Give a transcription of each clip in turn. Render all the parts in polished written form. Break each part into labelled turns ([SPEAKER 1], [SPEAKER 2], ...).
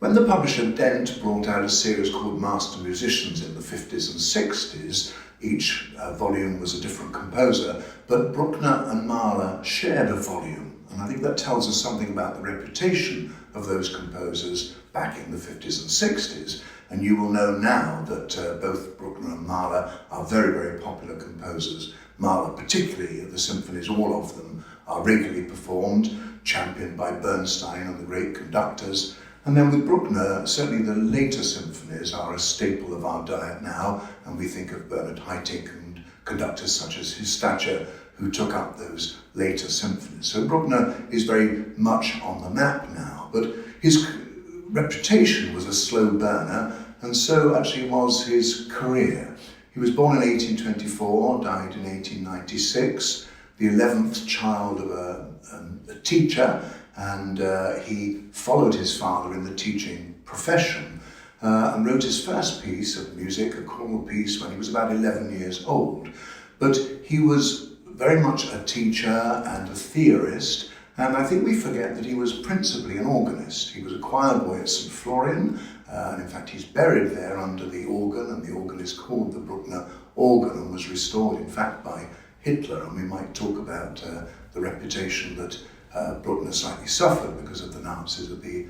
[SPEAKER 1] When the publisher Dent brought out a series called Master Musicians in the 50s and 60s, each volume was a different composer, but Bruckner and Mahler shared a volume. And I think that tells us something about the reputation of those composers back in the 50s and 60s. And you will know now that both Bruckner and Mahler are very, very popular composers. Mahler, particularly the symphonies, all of them, are regularly performed, championed by Bernstein and the great conductors. And then with Bruckner, certainly the later symphonies are a staple of our diet now, and we think of Bernhard Haitink and conductors such as his stature who took up those later symphonies. So Bruckner is very much on the map now, but his reputation was a slow burner, and so actually was his career. He was born in 1824, died in 1896, the 11th child of a teacher, and he followed his father in the teaching profession and wrote his first piece of music, a choral piece, when he was about 11 years old. But he was very much a teacher and a theorist, and I think we forget that he was principally an organist. He was a choir boy at St. Florian, and in fact he's buried there under the organ, and the organ is called the Bruckner organ and was restored in fact by Hitler, and we might talk about the reputation that Bruckner slightly suffered because of the Nazis at the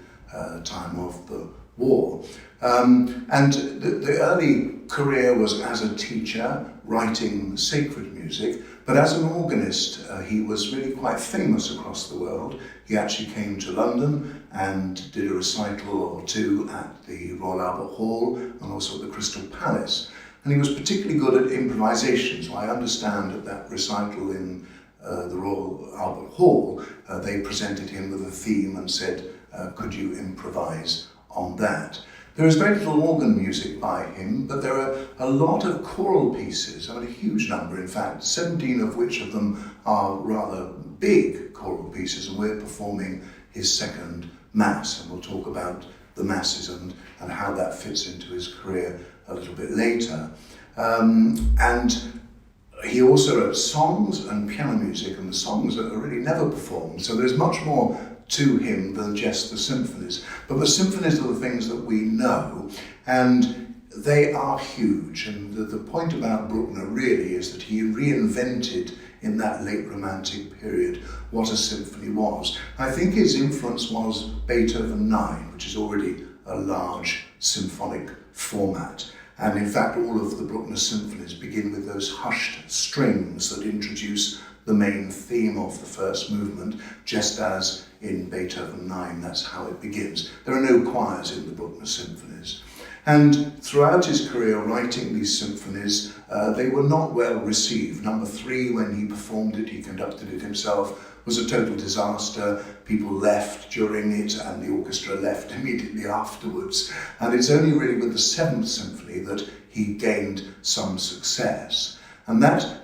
[SPEAKER 1] time of the war. And the early career was as a teacher, writing sacred music, but as an organist, he was really quite famous across the world. He actually came to London and did a recital or two at the Royal Albert Hall and also at the Crystal Palace. And he was particularly good at improvisation, so I understand at that recital in the Royal Albert Hall, they presented him with a theme and said, could you improvise on that? There is very little organ music by him, but there are a lot of choral pieces, I mean a huge number in fact, 17 of which of them are rather big choral pieces, and we're performing his second Mass, and we'll talk about the Masses and how that fits into his career a little bit later. And he also wrote songs and piano music, and the songs are really never performed, so there's much more to him than just the symphonies. But the symphonies are the things that we know, and they are huge. And the point about Bruckner really is that he reinvented in that late Romantic period what a symphony was. I think his influence was Beethoven 9, which is already a large symphonic format. And in fact, all of the Bruckner symphonies begin with those hushed strings that introduce the main theme of the first movement, just as in Beethoven 9, that's how it begins. There are no choirs in the Bruckner symphonies. And throughout his career writing these symphonies, they were not well received. Number 3, when he performed it, he conducted it himself, was a total disaster. People left during it and the orchestra left immediately afterwards. And it's only really with the 7th symphony that he gained some success. And that,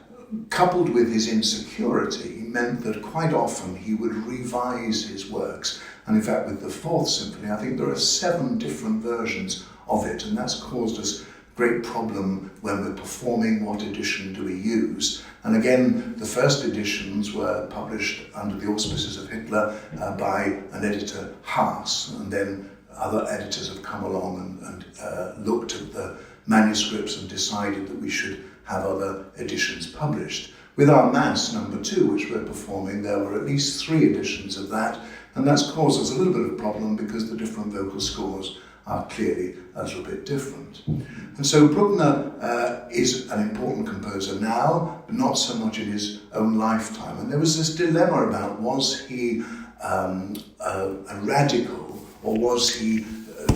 [SPEAKER 1] coupled with his insecurity, meant that quite often he would revise his works. And in fact, with the 4th symphony, I think there are 7 different versions of it, and that's caused us great problem when we're performing what edition do we use. And again, the first editions were published under the auspices of Hitler by an editor, Haas, and then other editors have come along and looked at the manuscripts and decided that we should have other editions published. With our Mass number 2, which we're performing, there were at least 3 editions of that, and that's caused us a little bit of problem because the different vocal scores are clearly a little bit different. And so Bruckner is an important composer now, but not so much in his own lifetime. And there was this dilemma about, was he a radical, or was he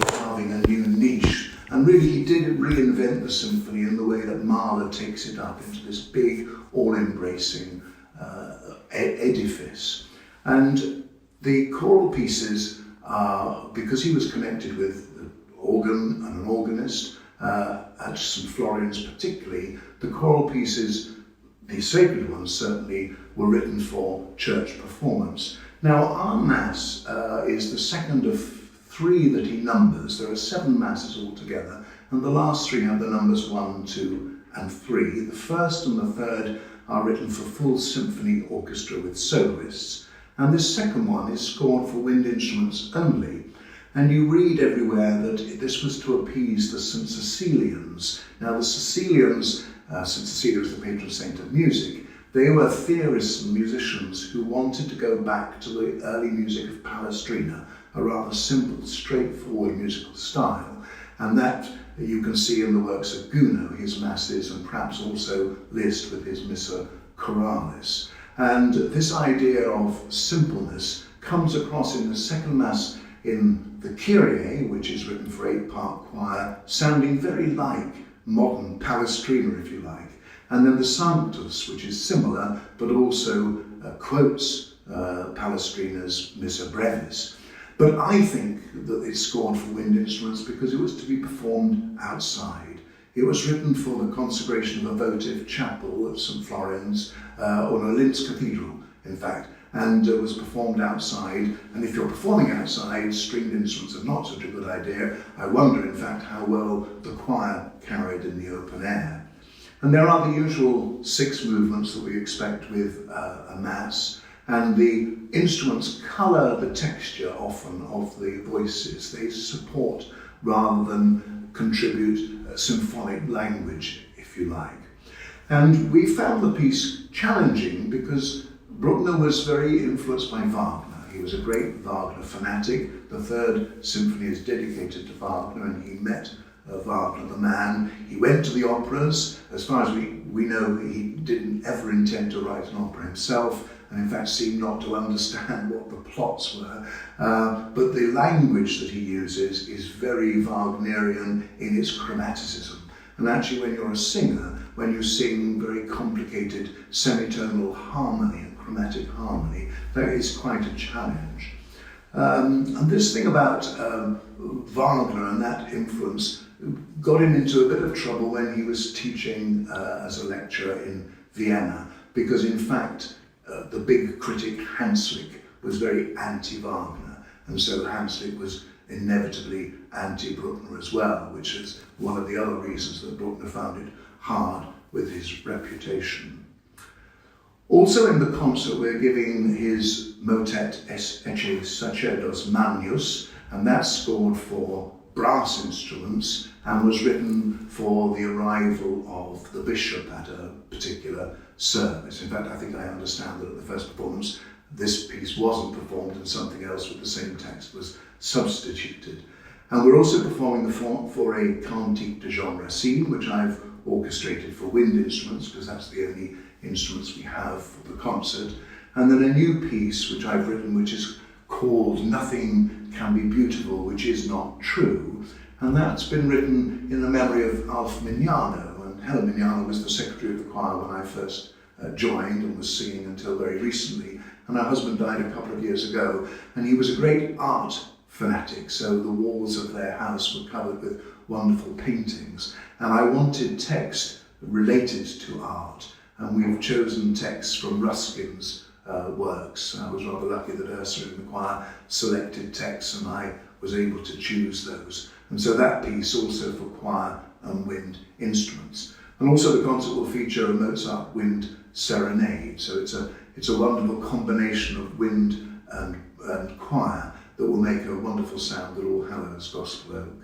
[SPEAKER 1] carving a new niche? And really he did reinvent the symphony in the way that Mahler takes it up into this big, all-embracing edifice. And the choral pieces are, because he was connected with organ and an organist, at St. Florian's particularly, the choral pieces, the sacred ones certainly, were written for church performance. Now our Mass is the second of 3 that he numbers. There are 7 Masses altogether, and the last 3 have the numbers 1, 2 and 3. The first and the third are written for full symphony orchestra with soloists, and this second one is scored for wind instruments only. And you read everywhere that this was to appease the St. Cecilians. Now the Cecilians, St. Cecilia is the patron saint of music, they were theorists and musicians who wanted to go back to the early music of Palestrina, a rather simple, straightforward musical style. And that you can see in the works of Gounod, his masses, and perhaps also Liszt with his Missa Choralis. And this idea of simpleness comes across in the second Mass in the Kyrie, which is written for 8-part choir, sounding very like modern Palestrina, if you like. And then the Sanctus, which is similar, but also quotes Palestrina's Missa Brevis. But I think that it's scored for wind instruments because it was to be performed outside. It was written for the consecration of a votive chapel at St. Florence, or no, Linz Cathedral, in fact, and was performed outside. And if you're performing outside, stringed instruments are not such a good idea. I wonder, in fact, how well the choir carried in the open air. And there are the usual 6 movements that we expect with a Mass, and the instruments colour the texture often of the voices. They support rather than contribute symphonic language, if you like. And we found the piece challenging because Bruckner was very influenced by Wagner. He was a great Wagner fanatic. The 3rd Symphony is dedicated to Wagner, and he met Wagner the man. He went to the operas. As far as we know, he didn't ever intend to write an opera himself, and in fact seemed not to understand what the plots were. But the language that he uses is very Wagnerian in its chromaticism. And actually when you're a singer, when you sing very complicated semitonal harmony and chromatic harmony, that is quite a challenge. And this thing about Wagner and that influence got him into a bit of trouble when he was teaching as a lecturer in Vienna, because in fact the big critic Hanslick was very anti-Wagner, and so Hanslick was inevitably anti-Bruckner as well, which is one of the other reasons that Bruckner found it hard with his reputation. Also in the concert we're giving his motet Es Ecce Sacerdos Magnus, and that's scored for brass instruments and was written for the arrival of the bishop at a particular service. In fact, I think I understand that at the first performance this piece wasn't performed and something else with the same text was substituted. And we're also performing the Fauré Cantique de Jean Racine, which I've orchestrated for wind instruments, because that's the only instruments we have for the concert. And then a new piece which I've written, which is called Nothing Can Be Beautiful, Which Is Not True. And that's been written in the memory of Alf Mignano. And Helen Mignano was the secretary of the choir when I first joined and was singing until very recently. And her husband died a couple of years ago, and he was a great art fanatic, so the walls of their house were covered with wonderful paintings. And I wanted text related to art, and we've chosen texts from Ruskin's works. I was rather lucky that Ursula in the choir selected texts, and I was able to choose those. And so that piece also for choir and wind instruments. And also the concert will feature a Mozart wind serenade, so it's a wonderful combination of wind and choir that will make a wonderful sound that All Hallows Gospel Oak.